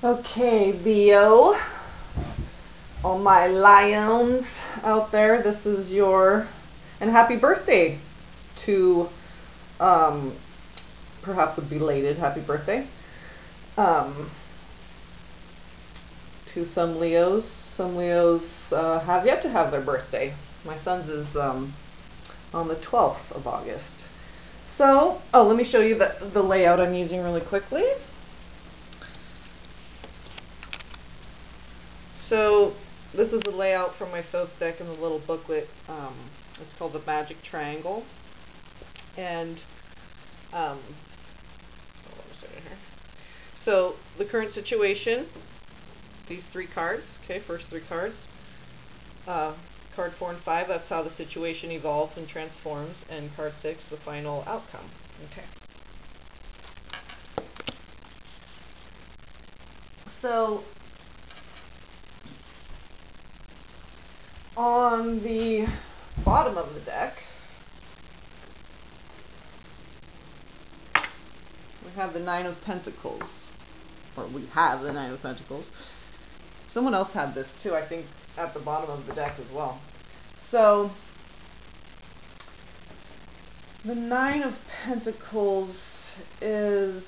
Okay, Leo, all my lions out there, this is your, and happy birthday to, um, perhaps a belated happy birthday, um, to some Leos. Some Leos have yet to have their birthday. My son's is on the 12th of August. So, let me show you the layout I'm using really quickly. So this is the layout from my folk deck in the little booklet. It's called the Magic Triangle. And hold on a second here. So the current situation, these three cards, okay, first three cards. Card 4 and 5, that's how the situation evolves and transforms, and card 6, the final outcome. Okay. So on the bottom of the deck, we have the Nine of Pentacles, or we have the Nine of Pentacles. Someone else had this too, I think, at the bottom of the deck as well. So the Nine of Pentacles is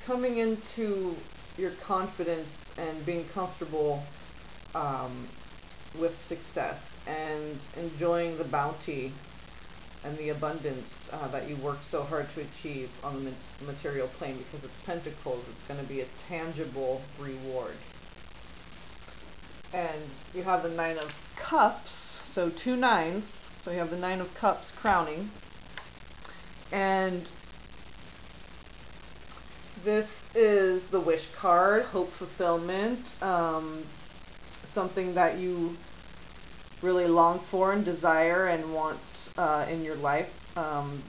coming into your confidence and being comfortable with success and enjoying the bounty and the abundance that you work so hard to achieve on the material plane, because it's pentacles. It's going to be a tangible reward. And you have the Nine of Cups, so two nines. So you have the Nine of Cups crowning, and this is the wish card, hope fulfillment, something that you really long for and desire and want in your life.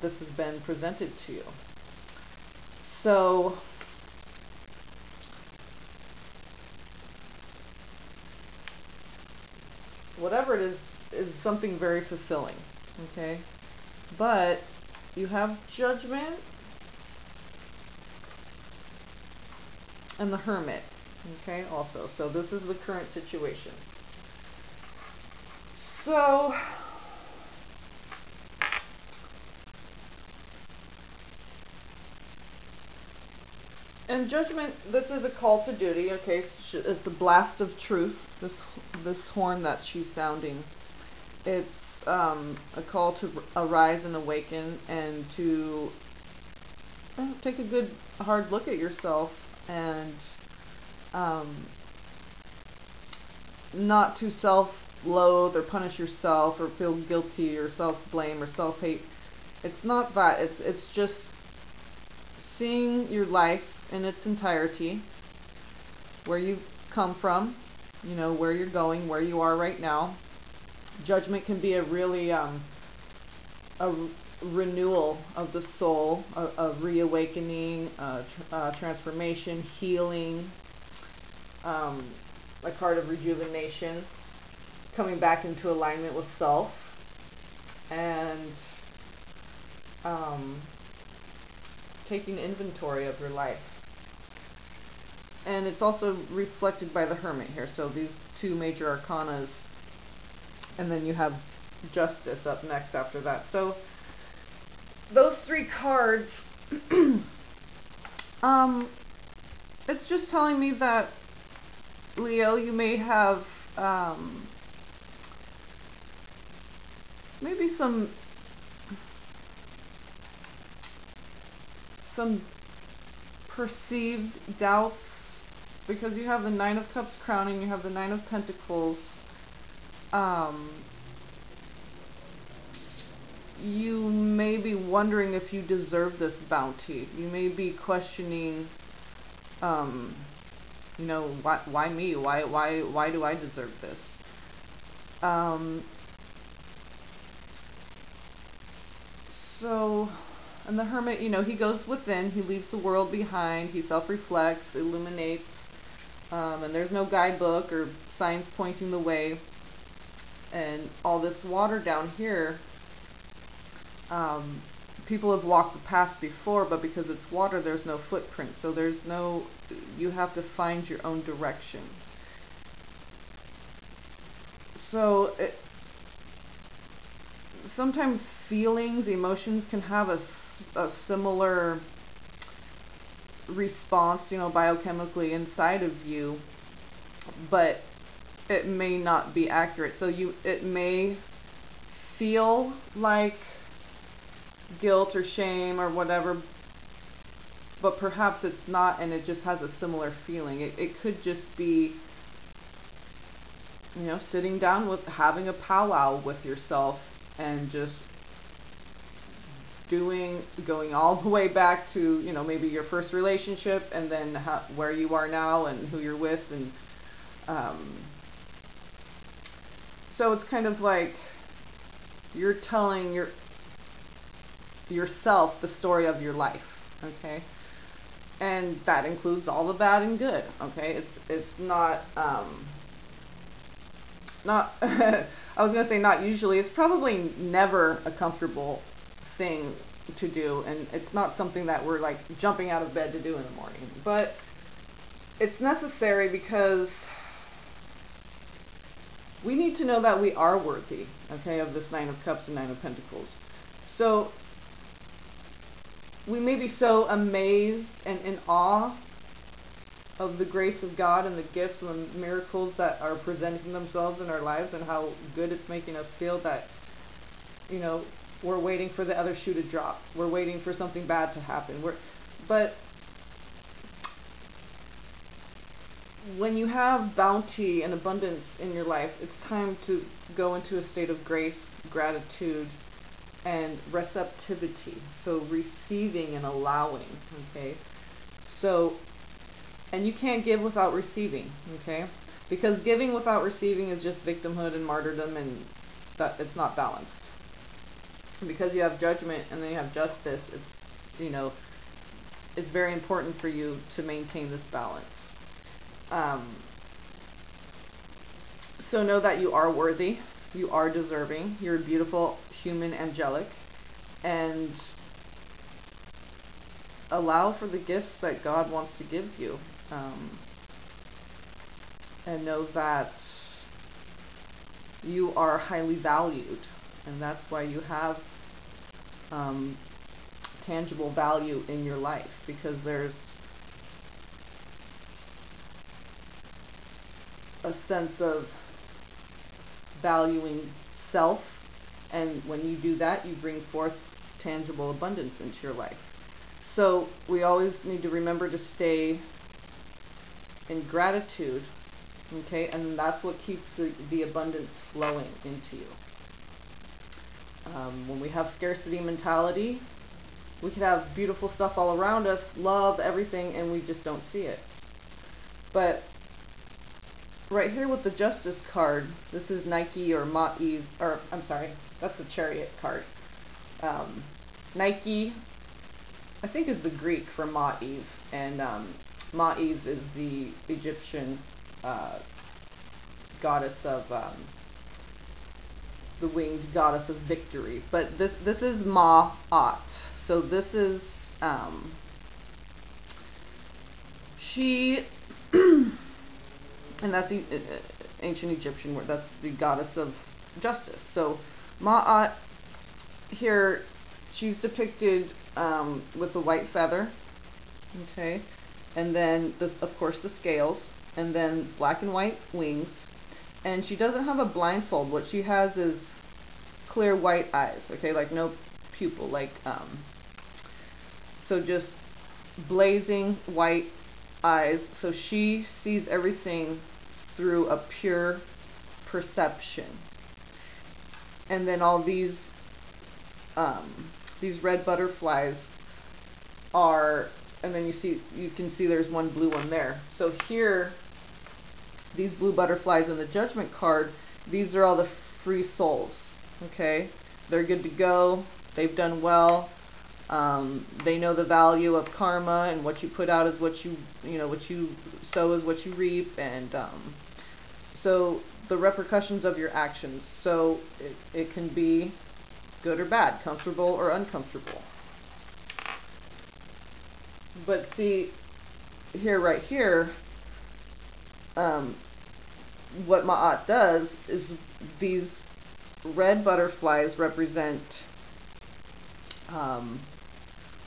This has been presented to you. So whatever it is something very fulfilling, okay? But you have Judgment and the Hermit, okay, also. So this is the current situation. So in Judgment, this is a call to duty, okay? It's a blast of truth, this horn that she's sounding. It's a call to arise and awaken, and to take a good hard look at yourself, and not to self-loathe or punish yourself or feel guilty or self-blame or self-hate. It's not that. It's just seeing your life in its entirety, where you've come from, you know, where you're going, where you are right now. Judgment can be a really a renewal of the soul, a reawakening, transformation, healing, a card of rejuvenation, coming back into alignment with self, and taking inventory of your life. And it's also reflected by the Hermit here. So these two major arcanas, and then you have Justice up next after that. So those three cards, it's just telling me that, Leo, you may have maybe some perceived doubts, because you have the Nine of Cups crowning, you have the Nine of Pentacles. You may be wondering if you deserve this bounty. You may be questioning, you know, why me? Why do I deserve this? So, and the Hermit, you know, he goes within, he leaves the world behind, he self-reflects, illuminates, and there's no guidebook or signs pointing the way. And all this water down here, people have walked the path before, but because it's water, there's no footprint. So you have to find your own direction. So sometimes feelings, emotions can have a similar response, biochemically inside of you, but it may not be accurate. So it may feel like guilt or shame or whatever, but perhaps it's not, and it just has a similar feeling. It could just be, sitting down having a powwow with yourself and just going all the way back to, maybe your first relationship, and then where you are now and who you're with, and so it's kind of like you're telling yourself the story of your life, okay? And that includes all the bad and good, okay? It's not I was going to say not usually. It's probably never a comfortable thing to do, and it's not something that we're like jumping out of bed to do in the morning. But it's necessary because we need to know that we are worthy, okay, of this Nine of Cups and Nine of Pentacles. So we may be so amazed and in awe of the grace of God and the gifts and the miracles that are presenting themselves in our lives and how good it's making us feel that, we're waiting for the other shoe to drop. We're waiting for something bad to happen. But when you have bounty and abundance in your life, it's time to go into a state of grace, gratitude, and receptivity. So receiving and allowing, okay? So, and you can't give without receiving, okay? Because giving without receiving is just victimhood and martyrdom, and that it's not balanced. Because you have judgment and then you have justice, it's very important for you to maintain this balance. So know that you are worthy, you are deserving, you're beautiful, human, angelic, and allow for the gifts that God wants to give you. And know that you are highly valued, and that's why you have tangible value in your life, because there's a sense of valuing self, and when you do that, you bring forth tangible abundance into your life. So we always need to remember to stay in gratitude, okay, and that's what keeps the abundance flowing into you. When we have scarcity mentality, we could have beautiful stuff all around us, love, everything, and we just don't see it. But right here with the Justice card, this is Nike or Ma-Eve, or I'm sorry, that's the Chariot card. Nike, I think, is the Greek for Ma-Eve, and Ma-Eve is the Egyptian goddess of the winged goddess of victory. But this is Ma'at. So this is she, and that's the ancient Egyptian word. That's the goddess of justice. So Ma'at here, she's depicted with the white feather, okay, and then of course the scales, and then black and white wings, and she doesn't have a blindfold. What she has is clear white eyes, okay, like no pupil, like so just blazing white eyes. So she sees everything through a pure perception. And then all these red butterflies are, and then you can see there's one blue one there. So here, these blue butterflies in the Judgment card, these are all the free souls, okay? They're good to go, they've done well, they know the value of karma, and what you put out is what what you sow is what you reap, and so the repercussions of your actions. So it can be good or bad, comfortable or uncomfortable. But see, right here, what Ma'at does is these red butterflies represent a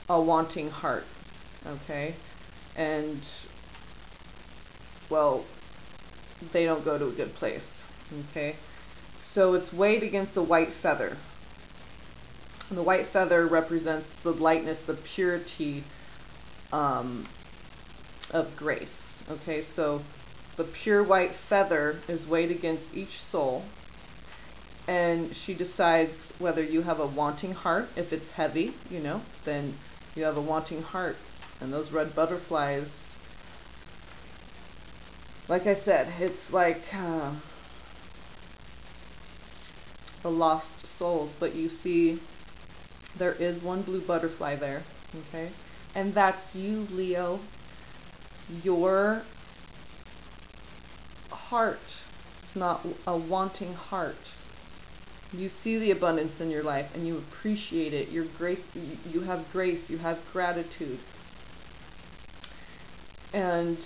wanting heart, okay? And, well, they don't go to a good place, okay? So it's weighed against the white feather. And the white feather represents the lightness, the purity of grace, okay? So the pure white feather is weighed against each soul, and she decides whether you have a wanting heart. If it's heavy, you know, then you have a wanting heart. And those red butterflies, like I said, it's like the lost souls. But you see, there is one blue butterfly there, okay? And that's you, Leo. Your heart is not a wanting heart. You see the abundance in your life and you appreciate it. Your grace, you have grace, you have gratitude. And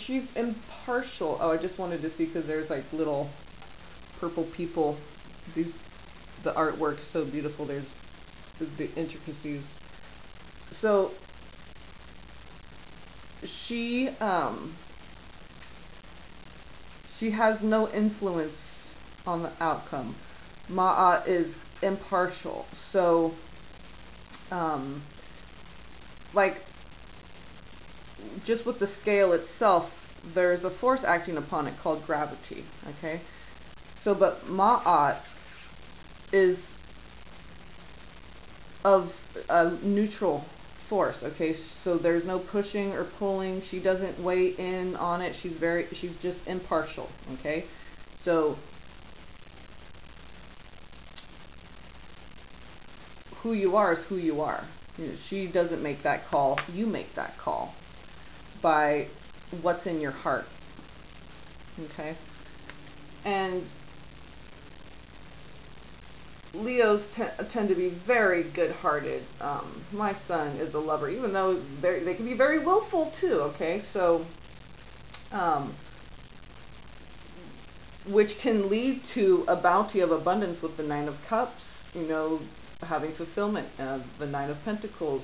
she's impartial. Oh, I just wanted to see, because there's like little purple people. The artwork is so beautiful. There's the intricacies. So she has no influence on the outcome. Ma'at is impartial. So like, just with the scale itself, there's a force acting upon it called gravity, okay? So, but Ma'at is of a neutral force, okay? So there's no pushing or pulling. She doesn't weigh in on it. She's just impartial, okay? So who you are is who you are. You know, she doesn't make that call. You make that call by what's in your heart, okay? And Leos tend to be very good-hearted. My son is a lover, even though they can be very willful too, okay? So, which can lead to a bounty of abundance with the Nine of Cups, you know, having fulfillment, the Nine of Pentacles,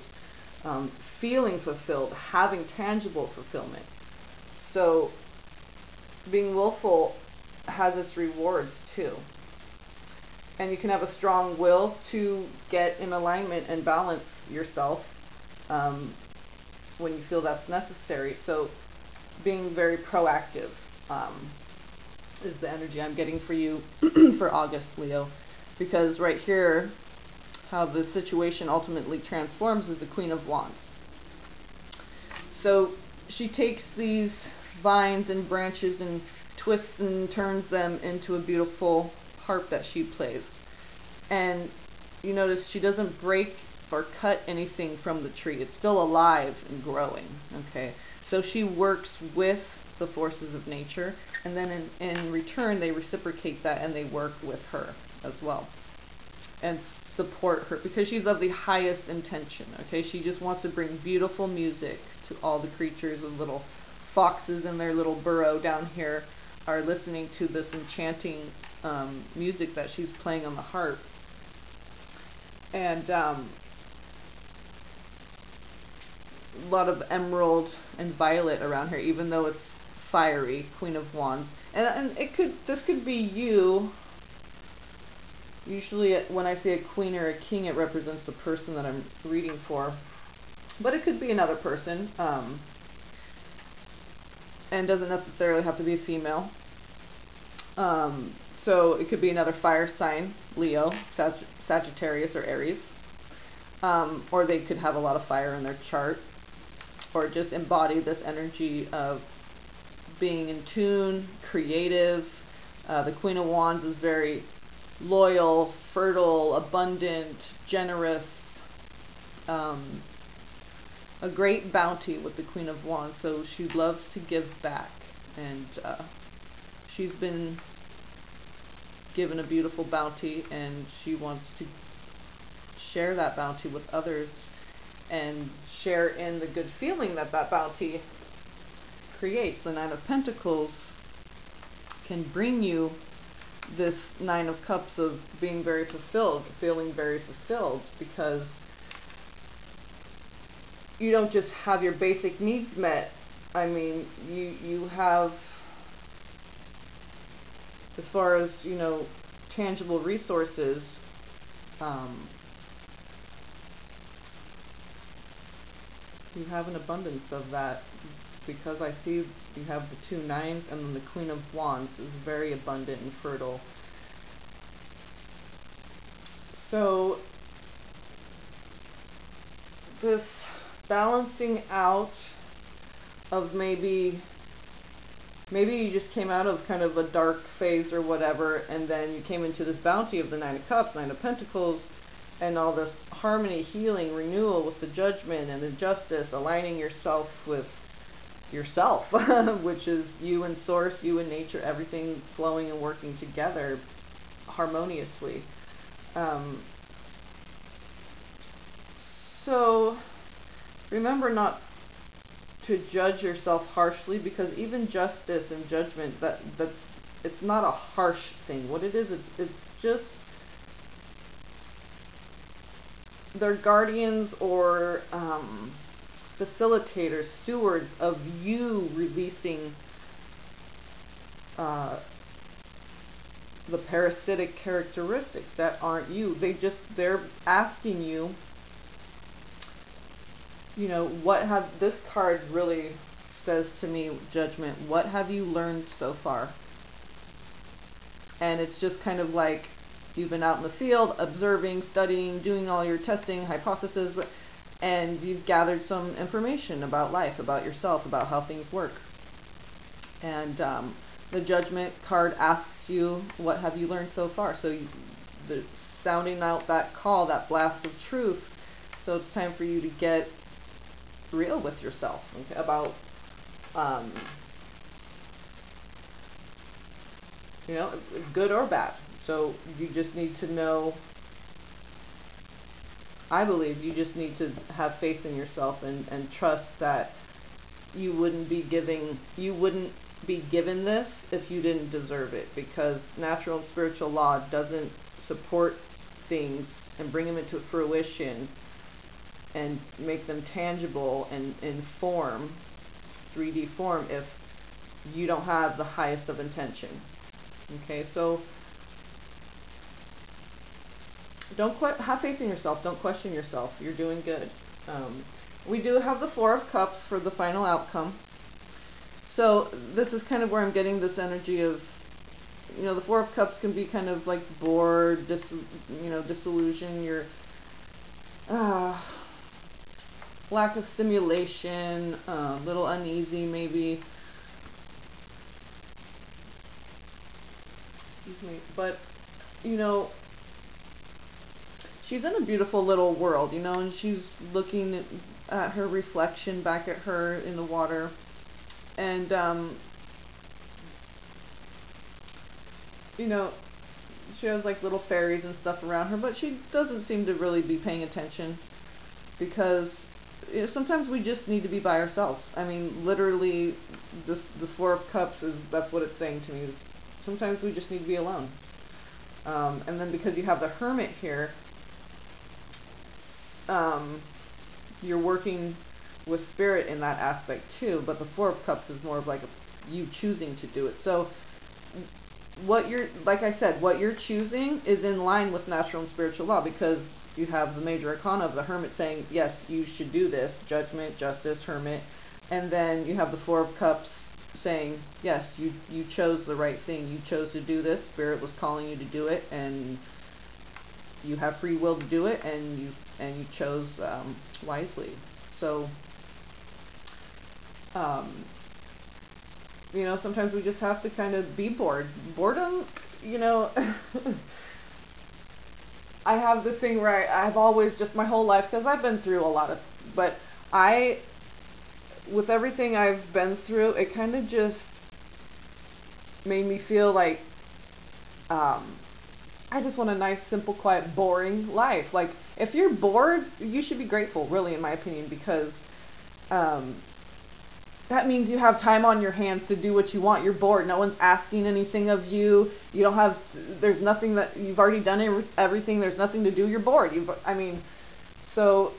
feeling fulfilled, having tangible fulfillment. So, being willful has its rewards too. And you can have a strong will to get in alignment and balance yourself when you feel that's necessary. So being very proactive is the energy I'm getting for you for August, Leo. Because right here, how the situation ultimately transforms is the Queen of Wands. So she takes these vines and branches and twists and turns them into a beautiful harp that she plays. And you notice she doesn't break or cut anything from the tree. It's still alive and growing, okay? So she works with the forces of nature, and then in return they reciprocate that and they work with her as well and support her, because she's of the highest intention, okay? She just wants to bring beautiful music to all the creatures. The little foxes in their little burrow down here are listening to this enchanting music that she's playing on the harp. And a lot of emerald and violet around here, even though it's fiery, Queen of Wands. And this could be you. Usually when I say a queen or a king, it represents the person that I'm reading for. But it could be another person. And doesn't necessarily have to be a female. So it could be another fire sign, Leo, Sagittarius, or Aries. Or they could have a lot of fire in their chart. Or just embody this energy of being in tune, creative. The Queen of Wands is very loyal, fertile, abundant, generous. A great bounty with the Queen of Wands. So she loves to give back. And she's been given a beautiful bounty, and she wants to share that bounty with others and share in the good feeling that that bounty creates. The Nine of Pentacles can bring you this Nine of Cups of being very fulfilled, feeling very fulfilled, because you don't just have your basic needs met. I mean, you have, as far as, you know, tangible resources, you have an abundance of that, because I see you have the 2 nines, and then the Queen of Wands is very abundant and fertile. So this balancing out of maybe you just came out of kind of a dark phase or whatever, and then you came into this bounty of the Nine of Cups, Nine of Pentacles, and all this harmony, healing, renewal with the Judgment and the Justice, aligning yourself with yourself, which is you and Source, you and nature, everything flowing and working together harmoniously. So remember not to judge yourself harshly, because even justice and judgment, that's it's not a harsh thing. What it is, it's just they're guardians or facilitators, stewards of you releasing the parasitic characteristics that aren't you. They're asking you, you know, what have, this card really says to me, Judgment, what have you learned so far? And it's just kind of like you've been out in the field, observing, studying, doing all your testing, hypothesis, and you've gathered some information about life, about yourself, about how things work. And the Judgment card asks you, what have you learned so far? So the sounding out that call, that blast of truth. So it's time for you to get real with yourself, okay, about you know, good or bad. So you just need to know, I believe you just need to have faith in yourself and trust that you wouldn't be given this if you didn't deserve it, because natural and spiritual law doesn't support things and bring them into fruition and make them tangible and in form, 3D form, if you don't have the highest of intention. Okay, so have faith in yourself. Don't question yourself. You're doing good. We do have the Four of Cups for the final outcome. So this is kind of where I'm getting this energy of, you know, the Four of Cups can be kind of like bored, disillusion, your lack of stimulation, a little uneasy maybe. Excuse me. But, you know, she's in a beautiful little world, you know, and she's looking at her reflection back at her in the water. And, you know, she has like little fairies and stuff around her, but she doesn't seem to really be paying attention, because, you know, sometimes we just need to be by ourselves. I mean, literally, the Four of Cups that's what it's saying to me. Sometimes we just need to be alone. And then because you have the Hermit here, you're working with spirit in that aspect too, but the Four of Cups is more of like you choosing to do it. So like I said, what you're choosing is in line with natural and spiritual law, because you have the major arcana of the Hermit saying, yes, you should do this, Judgment, Justice, Hermit, and then you have the Four of Cups saying, yes, you chose the right thing, you chose to do this, Spirit was calling you to do it, and you have free will to do it, and you chose wisely. So, you know, sometimes we just have to kind of be bored. Boredom, you know, I have this thing where I've always, just my whole life, because I've been through a lot of, but with everything I've been through, it kind of just, made me feel like I just want a nice, simple, quiet, boring life. Like, if you're bored, you should be grateful, really, in my opinion, because that means you have time on your hands to do what you want. You're bored. No one's asking anything of you. You don't have, there's nothing that, you've already done everything. There's nothing to do. You're bored. So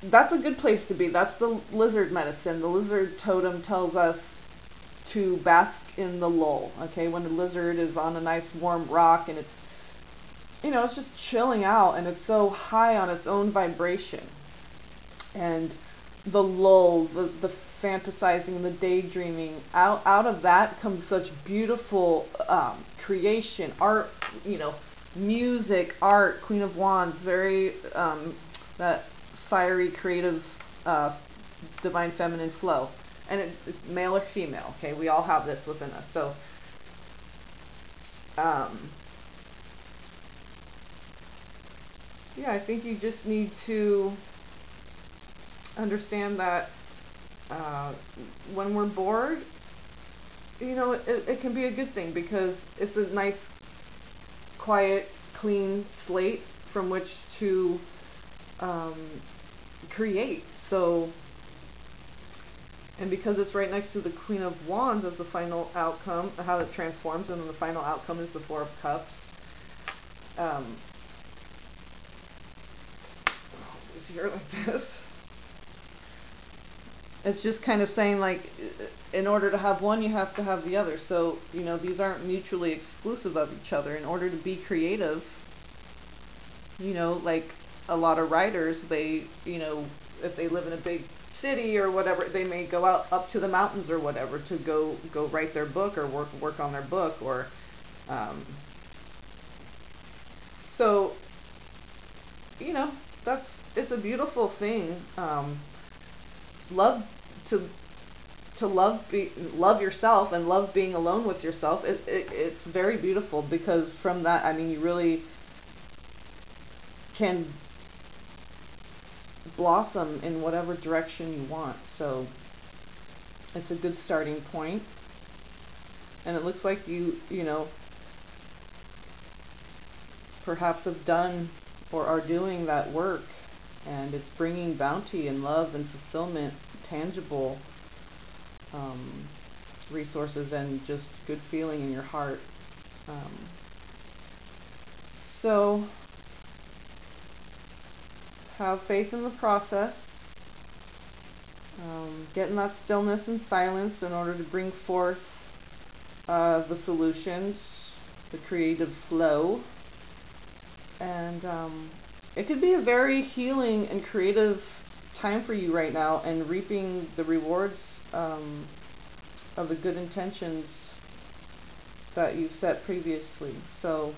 that's a good place to be. That's the lizard medicine. The lizard totem tells us to bask in the lull. Okay, when the lizard is on a nice warm rock and it's, it's just chilling out and it's so high on its own vibration. And the lull, the fantasizing, the daydreaming, out of that comes such beautiful creation, art, music, art, Queen of Wands, very that fiery, creative, divine feminine flow. And it's male or female, okay? We all have this within us. So, yeah, I think you just need to understand that when we're bored, it can be a good thing because it's a nice, quiet, clean slate from which to create. So, and because it's right next to the Queen of Wands as the final outcome, how it transforms, and then the final outcome is the Four of Cups. It's here like this. It's just kind of saying, like, in order to have one, you have to have the other. So, these aren't mutually exclusive of each other. In order to be creative, like a lot of writers, they, if they live in a big city or whatever, they may go out up to the mountains or whatever to go write their book or work on their book, or so it's a beautiful thing. Love yourself and love being alone with yourself. It's very beautiful, because from that, you really can blossom in whatever direction you want. So it's a good starting point. And it looks like you perhaps have done or are doing that work, and it's bringing bounty and love and fulfillment, tangible resources, and just good feeling in your heart. So have faith in the process. Get in that stillness and silence in order to bring forth the solutions, the creative flow. And it could be a very healing and creative time for you right now, and reaping the rewards of the good intentions that you've set previously. So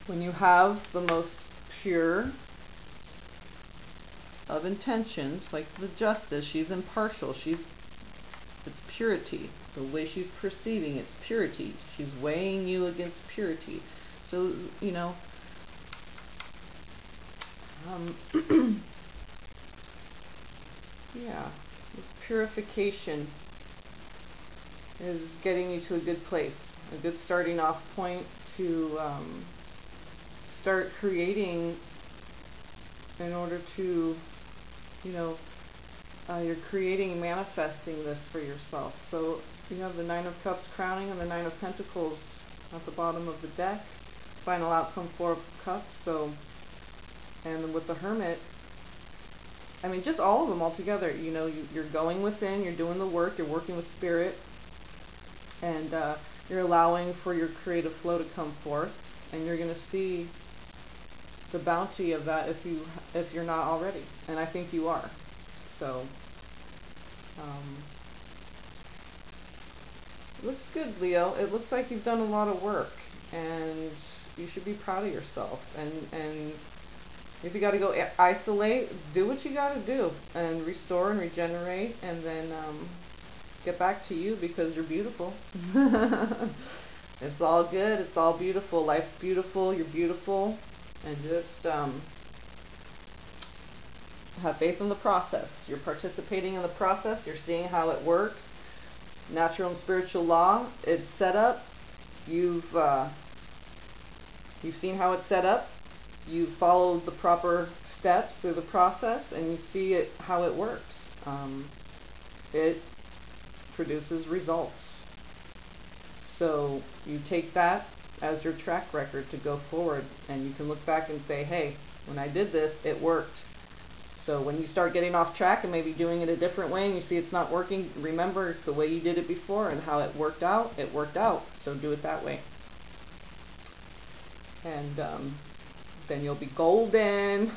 when you have the most pure of intentions, like the Justice, she's impartial, it's purity. The way she's perceiving, it's purity. She's weighing you against purity. So, yeah, this purification is getting you to a good place, a good starting off point to start creating in order to, you're creating and manifesting this for yourself. So you have the Nine of Cups crowning and the Nine of Pentacles at the bottom of the deck. Final outcome, Four of Cups. So, and with the Hermit, just all of them all together. You're going within, you're doing the work, you're working with spirit, and you're allowing for your creative flow to come forth, and you're going to see the bounty of that if you're not already, and I think you are. So it looks good, Leo. It looks like you've done a lot of work, and you should be proud of yourself. And if you got to go isolate, do what you got to do, and restore and regenerate, and then get back to you, because you're beautiful. It's all good. It's all beautiful. Life's beautiful. You're beautiful. And just have faith in the process. You're participating in the process. You're seeing how it works. Natural and spiritual law, it's set up. You've seen how it's set up. You followed the proper steps through the process, and you see it how it works. It produces results. So you take that as your track record to go forward, and you can look back and say, hey, when I did this, it worked. So when you start getting off track and maybe doing it a different way and you see it's not working, remember it's the way you did it before and how it worked out. It worked out, so do it that way. And then you'll be golden.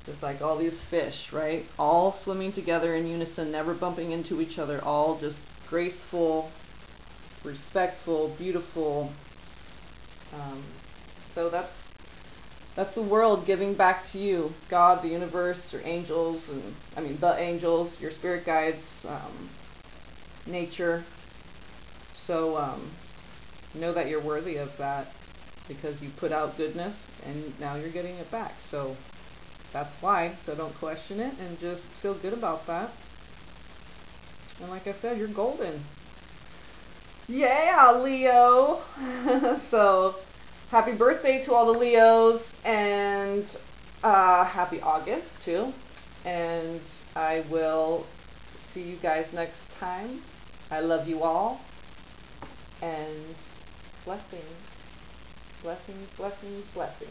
Just like all these fish, right? All swimming together in unison, never bumping into each other, all just graceful, respectful, beautiful. So that's the world giving back to you. God, the universe, your angels, the angels, your spirit guides, nature. So know that you're worthy of that because you put out goodness and now you're getting it back. So that's why. So don't question it and just feel good about that. And like I said, you're golden. Yeah, Leo. So happy birthday to all the Leos, and happy August too. And I will see you guys next time. I love you all, and blessings, blessings, blessings, blessings.